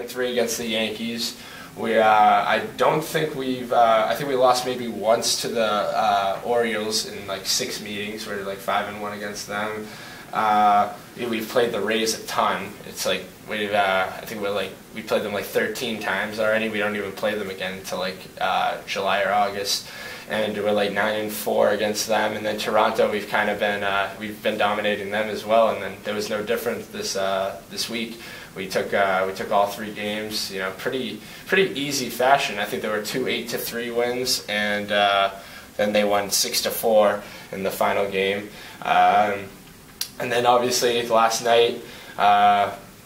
3-3 against the Yankees. I don't think I think we lost maybe once to the Orioles in like 6 meetings. We're like 5-1 against them. We've played the Rays a ton. It's like I think we played them like 13 times already. We don't even play them again until like July or August. And we're like 9-4 against them. And then Toronto, we've been dominating them as well. And then there was no difference this week. We took all 3 games, pretty easy fashion. I think there were 2 8-3 wins, and then they won 6-4 in the final game. And then obviously last night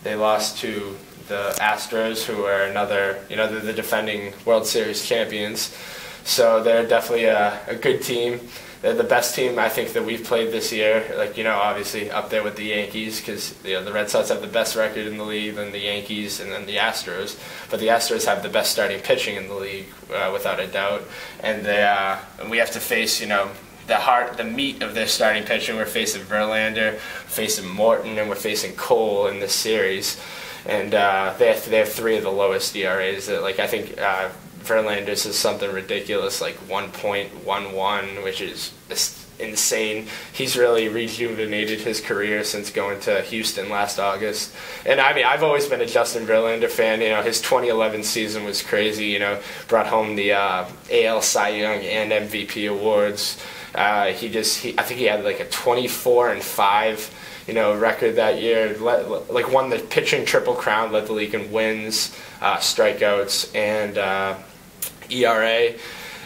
they lost to the Astros, who are another, they're the defending World Series champions. So they're definitely a good team. They're the best team, I think, that we've played this year. Obviously up there with the Yankees, because the Red Sox have the best record in the league, then the Yankees, and then the Astros. But the Astros have the best starting pitching in the league, without a doubt. And we have to face, the meat of their starting pitching. We're facing Verlander, facing Morton, and we're facing Cole in this series. And they have 3 of the lowest ERAs. I think Verlander's is something ridiculous, like 1.11, which is just insane. He's really rejuvenated his career since going to Houston last August. And I mean, I've always been a Justin Verlander fan. His 2011 season was crazy. Brought home the AL Cy Young and MVP awards. I think he had like a 24-5. Record that year. Won the pitching triple crown, led the league in wins, strikeouts, and ERA.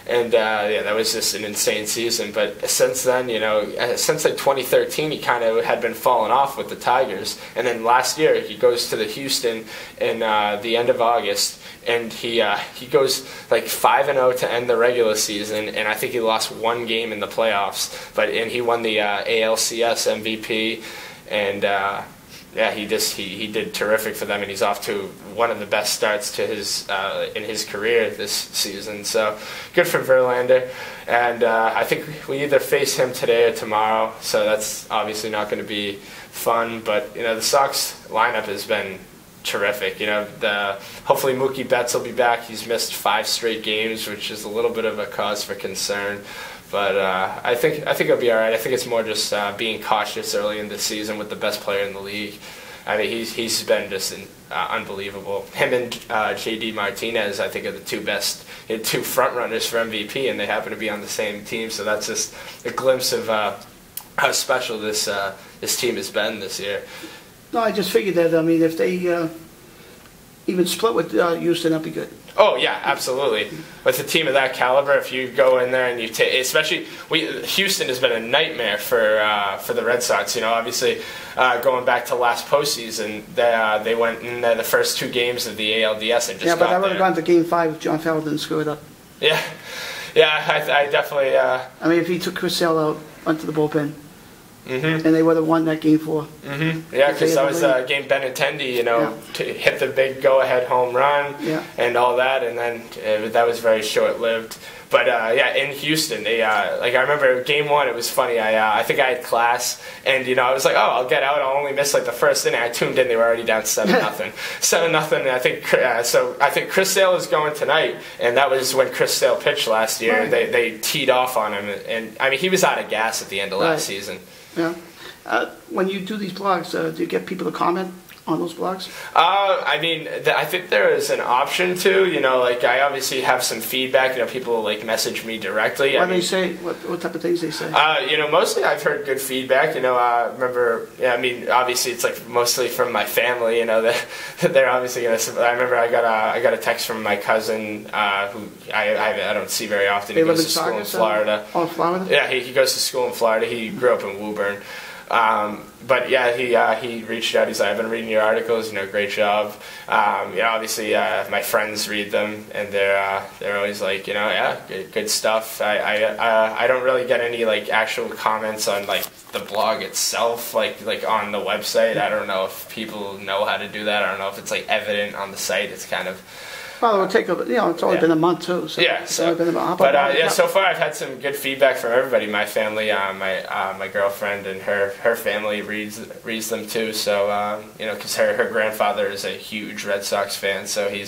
And that was just an insane season. But since then, since 2013, he kind of had been falling off with the Tigers. And then last year, he goes to the Houston in the end of August, and he goes like 5-0 to end the regular season. And I think he lost 1 game in the playoffs. And he won the ALCS MVP. And he did terrific for them, and he's off to one of the best starts to in his career this season. So good for Verlander, and I think we either face him today or tomorrow. So that's obviously not going to be fun. But the Sox lineup has been terrific. Hopefully Mookie Betts will be back. He's missed 5 straight games, which is a little bit of a cause for concern. But I think he'll be all right. I think it's more just being cautious early in the season with the best player in the league. I mean, he's been just unbelievable. Him and J.D. Martinez, I think, are the 2 best, 2 front runners for MVP, and they happen to be on the same team. So that's just a glimpse of how special this team has been this year. No, I just figured that. I mean, if they even split with Houston, that'd be good. Oh yeah, absolutely. With a team of that caliber, if you go in there and you take, especially Houston has been a nightmare for the Red Sox. Obviously, going back to last postseason, they went in the first 2 games of the ALDS and just but I would have gone to Game 5 if John Farrell didn't screw it up. Yeah, I definitely. I mean, if he took Chris Sale out, went to the bullpen. Mm-hmm. And they would have won that Game 4. Mm-hmm. Yeah, because that was a game Benintendi, to hit the big go-ahead home run and all that, and then that was very short-lived. But in Houston, they I remember Game 1. It was funny. I think I had class, and I was like, oh, I'll get out. I'll only miss like the first inning. I tuned in. They were already down 7-0, 7-0. I think I think Chris Sale is going tonight, and that was when Chris Sale pitched last year. Right. They teed off on him, and I mean he was out of gas at the end of last season. Yeah. When you do these blogs, do you get people to comment on those blogs? I mean, I think there is an option to. I obviously have some feedback. People message me directly. What do they say? What type of things they say? Mostly I've heard good feedback. Remember. Yeah, I mean, obviously it's mostly from my family. That they're obviously gonna. I remember I got a text from my cousin who I don't see very often. He goes to school in Florida. Oh, Florida. Yeah, he goes to school in Florida. He grew up in Woburn. But yeah, he reached out. He's like, I've been reading your articles. Great job. Obviously, my friends read them, and they're always like, good stuff. I don't really get any actual comments on the blog itself, like on the website. I don't know if people know how to do that. I don't know if it's evident on the site. It's kind of Well, it would take it's only been a month too. So Yeah, it's so, only been about, but yeah, so far I've had some good feedback from everybody. My family, my girlfriend and her family reads them too. So because her grandfather is a huge Red Sox fan, so he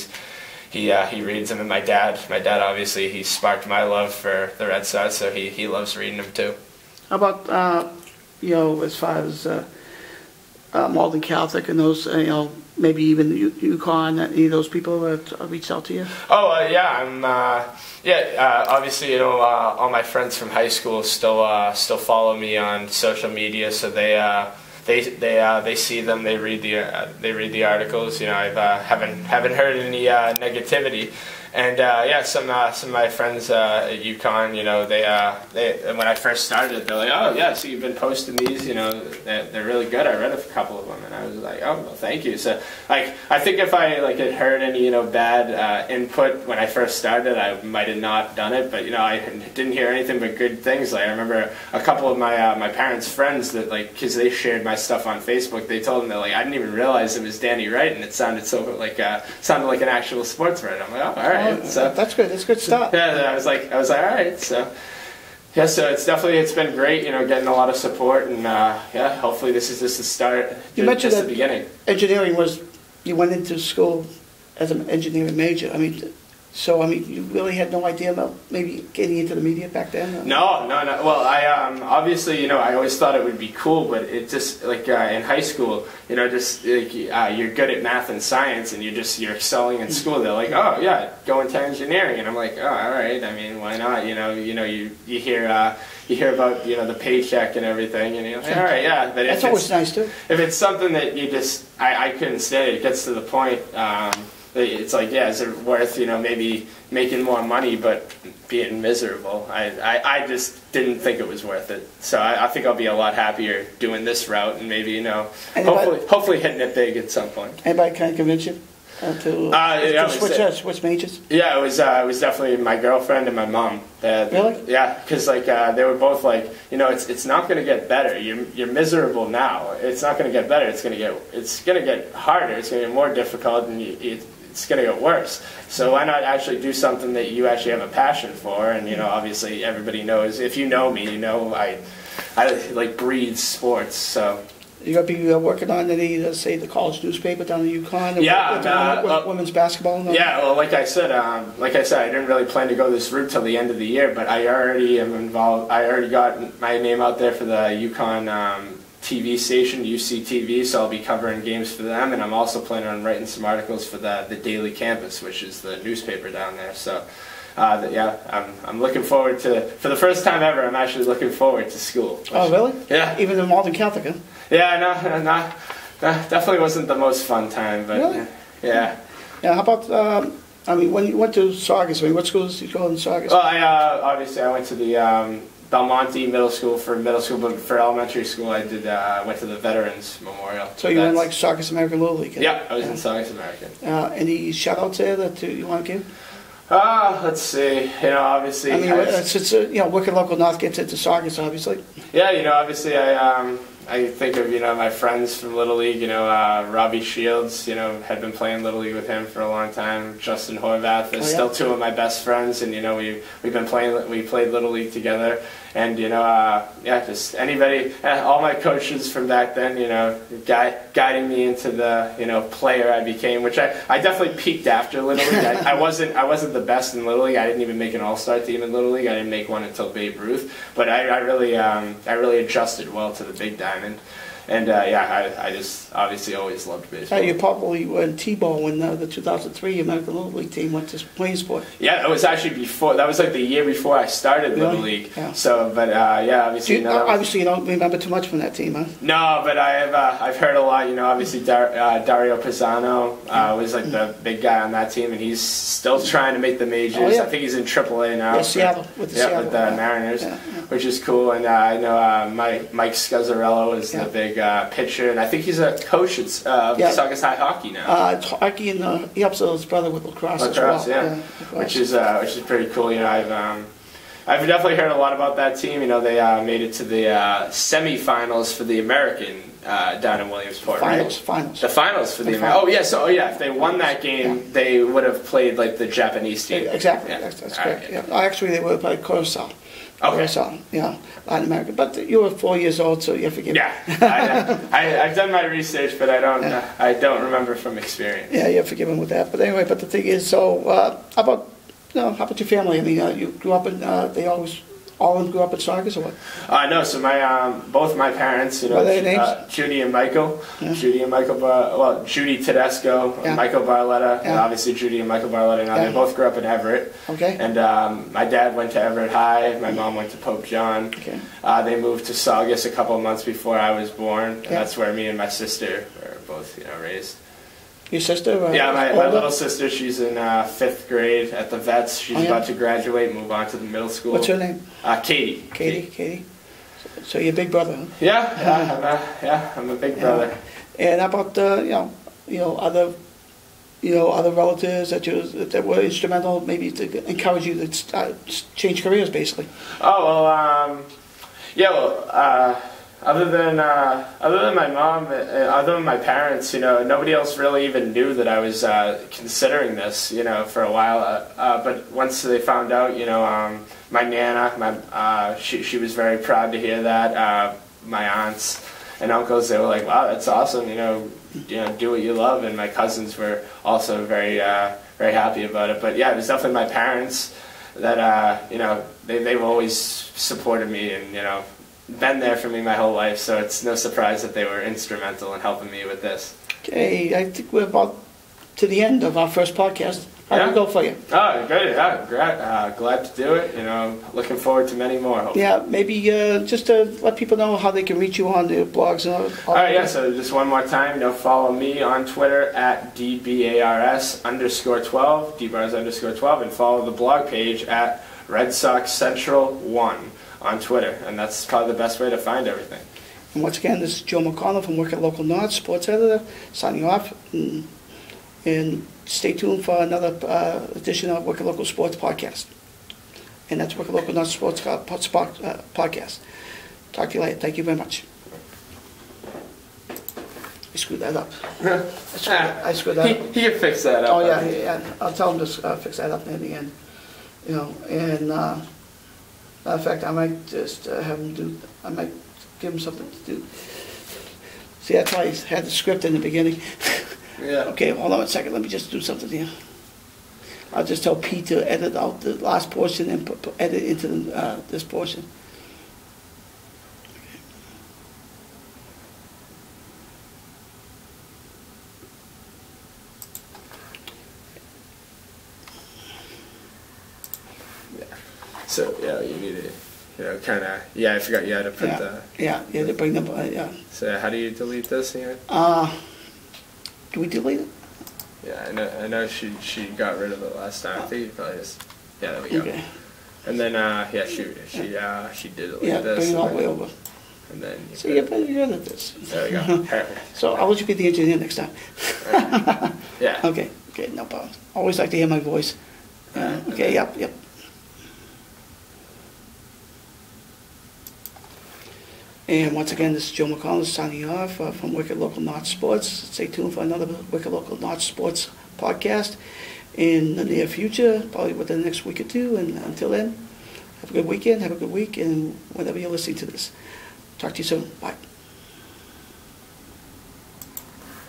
reads them. And my dad obviously he sparked my love for the Red Sox, so he loves reading them too. How about as far as Malden Catholic and those maybe even UConn, any of those people that reached out to you? Oh yeah, obviously all my friends from high school still follow me on social media, so they see them, they read the articles. I haven't heard any negativity. And some of my friends at UConn, they when I first started, they're like, oh yeah, so you've been posting these, they're really good. I read a couple of them, and I was like, oh well, thank you. So I think if I had heard any bad input when I first started, I might have not done it. But I didn't hear anything but good things. Like I remember a couple of my parents' friends that because they shared my stuff on Facebook, they told them that I didn't even realize it was Danny Wright, and it sounded so like an actual sports writer. I'm like, oh, all right. So that's good. That's good stuff. Yeah, I was like, all right. So yeah, so it's been great. Getting a lot of support, and hopefully this is just the start. You mentioned just that the beginning. Engineering you went into school as an engineering major. You really had no idea about maybe getting into the media back then? No. Well, I obviously, I always thought it would be cool, but it just in high school, you're good at math and science, and you're excelling in school. They're like, oh yeah, go into engineering, and I'm like, oh, all right. I mean, why not? You hear about the paycheck and everything, and you're like, all right, yeah. But that's always nice too. If it's something that I couldn't stay, it gets to the point. It's like, yeah, is it worth, maybe making more money but being miserable? I just didn't think it was worth it. So I think I'll be a lot happier doing this route and maybe, hopefully hitting it big at some point. Anybody kind of convince you to switch majors? Yeah, it was definitely my girlfriend and my mom. Really? Yeah, because they were both like, it's not going to get better. You're miserable now. It's not going to get better. It's going to get harder. It's going to get more difficult, and it's going to get worse. So why not actually do something that you actually have a passion for? And obviously everybody knows. If you know me, I breathe sports. So. You going to be working on any, say, the college newspaper down in UConn? With women's basketball? Yeah, well, like I said, I didn't really plan to go this route till the end of the year, but I already am involved. I already got my name out there for the UConn TV station, UCTV, so I'll be covering games for them, and I'm also planning on writing some articles for the Daily Campus, which is the newspaper down there. So. I'm looking forward to, for the first time ever, I'm actually looking forward to school. Oh, really? Yeah. Even in Malden Catholic, huh? Yeah, no, definitely wasn't the most fun time, but really? Yeah. Yeah, how about, when you went to Saugus, what schools did you go in Saugus? Well, obviously I went to the Belmonte Middle School, but for elementary school I went to the Veterans Memorial. So you went Saugus American Little League? Yeah, I was in Saugus American. Any shout-outs there that you want to give? Let's see. Obviously. It's working local North gets into Saugus, obviously. Yeah, obviously I think of my friends from Little League. Robbie Shields. Had been playing Little League with him for a long time. Justin Horvath is still two of my best friends, and we've been playing. We played Little League together, and just anybody. All my coaches from back then. Guiding me into the player I became, which I definitely peaked after Little League. I wasn't the best in Little League. I didn't even make an All-Star team in Little League. I didn't make one until Babe Ruth, but I really adjusted well to the big diamond. And I just obviously always loved baseball. You probably were in T-ball when the 2003 American Little League team went to playing sport. Yeah, it was actually before. That was the year before I started Little League. Yeah. So, but obviously. Obviously, you don't remember too much from that team, huh? No, but I've heard a lot. Obviously Dario Pisano was the big guy on that team, and he's still trying to make the majors. Oh, yeah. I think he's in AAA now. Yeah, Seattle with the Mariners, which is cool. And I know Mike Scazzarello is the big pitcher, and I think he's a coach at Saugus High Hockey now. It's hockey, and he helps his brother with lacrosse as well. Yeah. Which is pretty cool. I've definitely heard a lot about that team. They made it to the semifinals for the American down in Williamsport, Finals. The finals for the finals. Oh yeah, so if they won that game, they would have played like the Japanese team. Exactly. Yeah. That's All correct. right, Yeah. Actually, they would have played Curacao. Okay. Curacao, Latin America. But you were 4 years old, so you're forgiven. Yeah, I've done my research, but I don't remember from experience. Yeah, you're forgiven with that. But anyway, but the thing is, so how about your family? I mean, you grew up in, all of them grew up in Saugus or what? No, so both my parents, What are their names? Judy and Michael. Yeah. Judy Tedesco, Yeah. Michael Barletta, and Yeah. obviously Judy and Michael Barletta. Now Yeah. they both grew up in Everett. Okay. And my dad went to Everett High. My mom went to Pope John. Okay. They moved to Saugus a couple of months before I was born, and Yeah. that's where me and my sister were both, raised. Your sister? Yeah, my older? little sister, she's in 5th grade at the Vets. She's Oh, yeah? about to graduate, move on to the middle school. What's her name? Katie. Katie. So your big brother, huh? Yeah, I'm a big brother. And how about other relatives that were instrumental, maybe to encourage you to change careers, basically? Other than my mom, other than my parents, nobody else really even knew that I was considering this, for a while. But once they found out, my nana, she was very proud to hear that. My aunts and uncles, they were like, "Wow, that's awesome! Do what you love." And my cousins were also very very happy about it. But yeah, it was definitely my parents that they've always supported me and been there for me my whole life, so it's no surprise that they were instrumental in helping me with this. Okay, I think we're about to the end of our first podcast. How'd it go for you? Oh, good. Yeah, great. Glad to do it. Looking forward to many more. Hopefully. Yeah, maybe just to let people know how they can reach you on the blogs and all. All right, yeah, so just one more time, follow me on Twitter at DBARS_12, DBARS_12, and follow the blog page at Red Sox Central 1 on Twitter, and that's probably the best way to find everything. And once again, this is Joe McConnell from Work at Local North, sports editor, signing off. And stay tuned for another edition of Work at Local Sports Podcast. And that's Work at Local North Sports Podcast. Talk to you later. Thank you very much. I screwed that up. I screwed that up. He can fix that up. Oh, yeah. I'll tell him to fix that up in the end. And matter of fact, I might just I might give him something to do. See, that's why he had the script in the beginning. Yeah. Okay, hold on a second. Let me just do something here. I'll just tell Pete to edit out the last portion and edit into this portion. So, you need to, kind of, I forgot you had to put the... Yeah, to bring them, So, how do you delete this again? Do we delete it? Yeah, I know she got rid of it last time. I think you probably just... Yeah, there we go. Okay. And then, she did it like this. Bring it all the way over. And then... So, you're good at this. There we go. Perfect. So, I'll let you be the engineer next time. Right. Yeah. Okay, no problem. Always like to hear my voice. Okay, yep. And once again, this is Joe McConnell signing off from Wicked Local North Sports. Stay tuned for another Wicked Local North Sports podcast in the near future, probably within the next week or two. And until then, have a good weekend, have a good week, and whenever you're listening to this. Talk to you soon. Bye.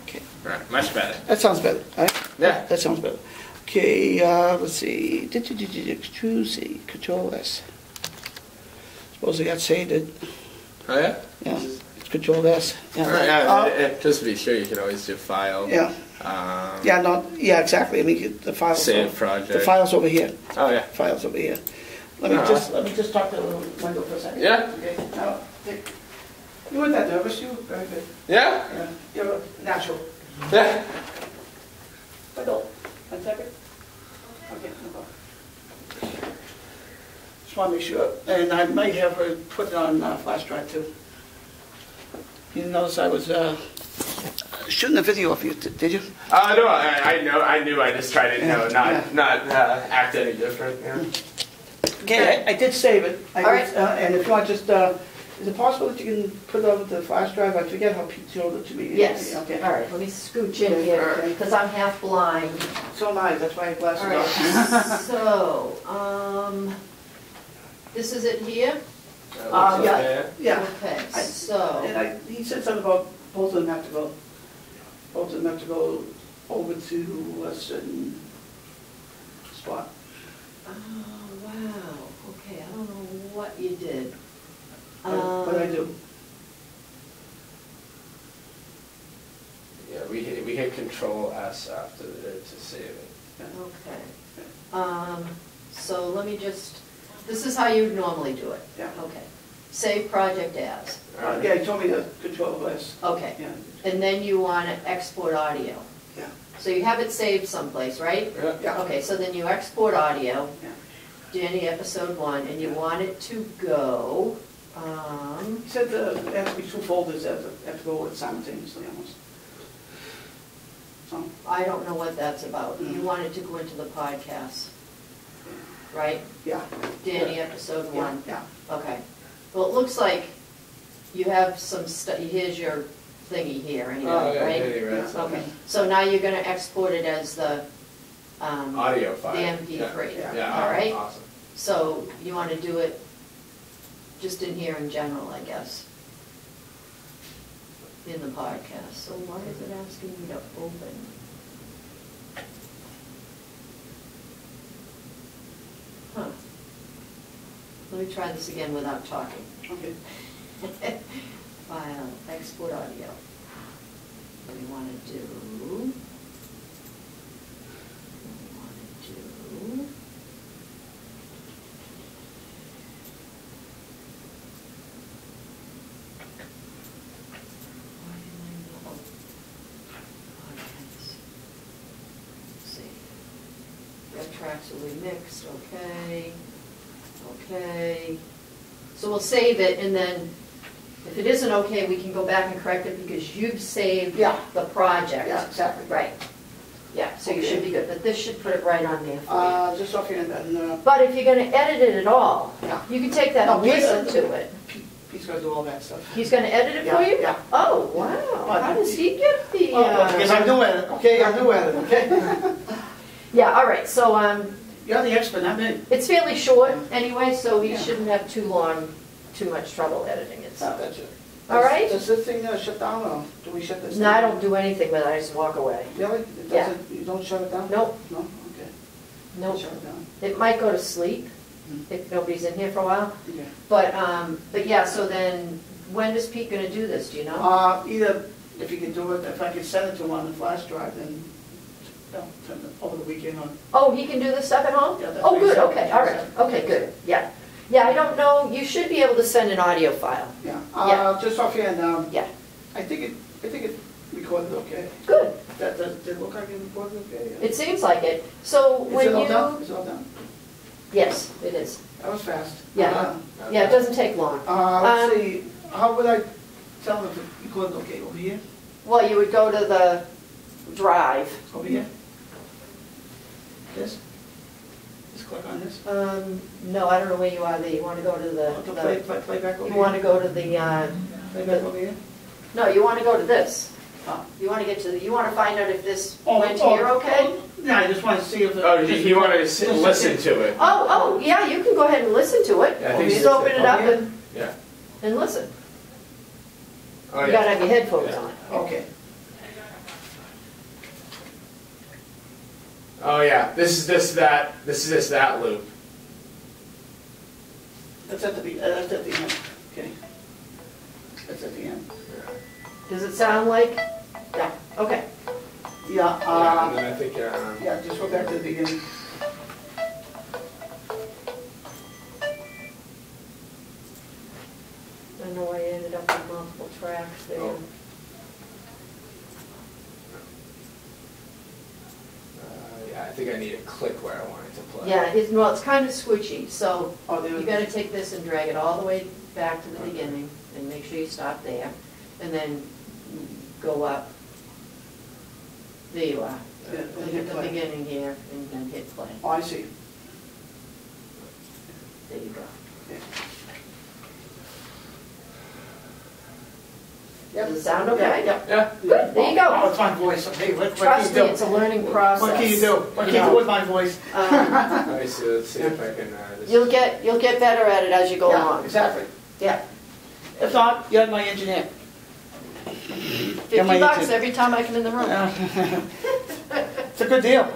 Okay. Right, much better. That sounds better, right? Yeah. That sounds better. Okay, let's see. Control S. Suppose I got saved it. Oh, yeah? Yeah, it's Control S. Yeah, just to be sure, you can always do file. Yeah. Exactly. I mean, the files. Save project. The files over here. Oh, yeah. Files over here. Let me just talk to the window for a second. Yeah. Okay. Now, you weren't that nervous. You were very good. Yeah. Yeah. You're natural. Yeah. Window. 1 second. Okay. No problem. Just want to make sure, and I might have her put it on flash drive too. You notice I was shooting a video of you, did you? No, I knew. I just tried to, not act any different. Yeah. Okay, I did save it. All right. And if you want, just Is it possible that you can put it on the flash drive? I forget how Pete showed it to me. Yes. Okay. All right, let me scooch in here, Okay. because I'm half blind. So am I, that's why I have glasses All right, on. so, this is it here? Yeah. Yeah. Okay, I- so, And he said something about both of them have to go over to a certain spot. oh, wow, okay, I don't know what you did. But I do. Yeah, we hit Control S after to save it. Okay. So let me just, this is how you would normally do it? Yeah. Okay. Save project as. Yeah, he told me to control this. Okay. Yeah. And then you want to export audio. Yeah. So you have it saved someplace, right? Yeah. Yeah. Okay, so then you export audio, Yeah. Danny episode 1, and you want it to go, He said there have to be two folders that have to go with simultaneously almost. So, I don't know what that's about. You Mhm. want it to go into the podcast, right? yeah. Danny episode 1. Yeah. Okay. Well, it looks like you have some stuff, here's your thingy here anyway, Oh, yeah, right? yeah, right. Yeah. Okay, so now you're gonna export it as the, Audio file. the MP3, Yeah, all right? awesome. So you wanna do it just in here in general, I guess, in the podcast. So why is it asking me to open? Huh. Let me try this again without talking. Okay. File, export audio. What do we want to do? Why am I not? Audience. See. Red tracks will be mixed, okay. Okay. So we'll save it, and then if it isn't okay, we can go back and correct it because you've saved Yeah. the project. Yeah, exactly. Right. Yeah, so you Okay. should be good, but this should put it right on there for you. Just offhand, and, But if you're gonna edit it at all, Yeah. you can take that No, and Pete- listen to it. Pete's gonna do all that stuff. He's gonna edit it for Yeah, you? yeah. Oh, wow, how does he get the, Because I'm new at it, okay? I'm new at it, okay? Yeah, all right, so, You're the expert, not me. it's fairly short anyway, so he Yeah. shouldn't have too much trouble editing it, so. That's it. All right. Does this thing shut down, or do we shut this down? No, I don't do anything with it, I just walk away. Really? It Yeah. doesn't, you don't shut it down? Nope. No? Okay. Nope. Shut it down. It might go to sleep Hmm. if nobody's in here for a while, Okay. but yeah, so then, when is Pete gonna do this, do you know? Either, if you can do it, if I can send it to him on the flash drive, then, send it over the weekend on. Oh, he can do this stuff at home? Yeah, that's Oh, what he good, said. okay, all right, okay, good, yeah. Yeah, I don't know, you should be able to send an audio file. Yeah. Yeah. Just offhand, Yeah, I think it recorded okay. good, Did it look like it recorded okay? Yeah. it seems like it. So Is when it all you, done? Is it all done? yes, it is. That was fast. Yeah. Yeah, it doesn't take long. Let's see, how would I tell them if it recorded okay? Over here? Well, you would go to the drive. Over here? This? Just click on this? No, I don't know where you are there, you wanna go to Play back over you here? wanna go to the, Play back over here? no, you wanna go to this. Oh. You wanna get to the, you wanna find out if this Oh, went oh, here okay? oh, Yeah, I just want to see if. Oh, you wanted to listen to it? Oh, yeah, you can go ahead and listen to it. Yeah, I think Just so. open it up and Yeah. listen. Oh, You yeah. gotta have your headphones Yeah. on. Okay. Oh yeah, this is that loop. That's at the end, okay. That's at the end. Does it sound like? Yeah, okay. Yeah, Yeah, and then I think yeah, just go back to the beginning. I don't know why you ended up with multiple tracks there. Oh. Yeah, I think I need to click where I want it to play. Yeah, well, it's kind of switchy, so Oh, there. you gotta take this and drag it all the way back to the beginning, and make sure you stop there, and then go up. There you are. Yeah, Look and at hit the play. beginning here, and then hit play. Oh, I see. There you go. Yeah. Yep. Does it sound okay? Yep. Yeah. Good, there you Oh, go. it's my voice. Hey, what Trust can me, you it's a do? learning process. What can you do? What can you do with my voice? Let me see. Let's see if I can. Just... You'll get better at it as you go Yeah, along. exactly. Yeah. If not, you're my engineer. $50 every time I come in the room. It's a good deal.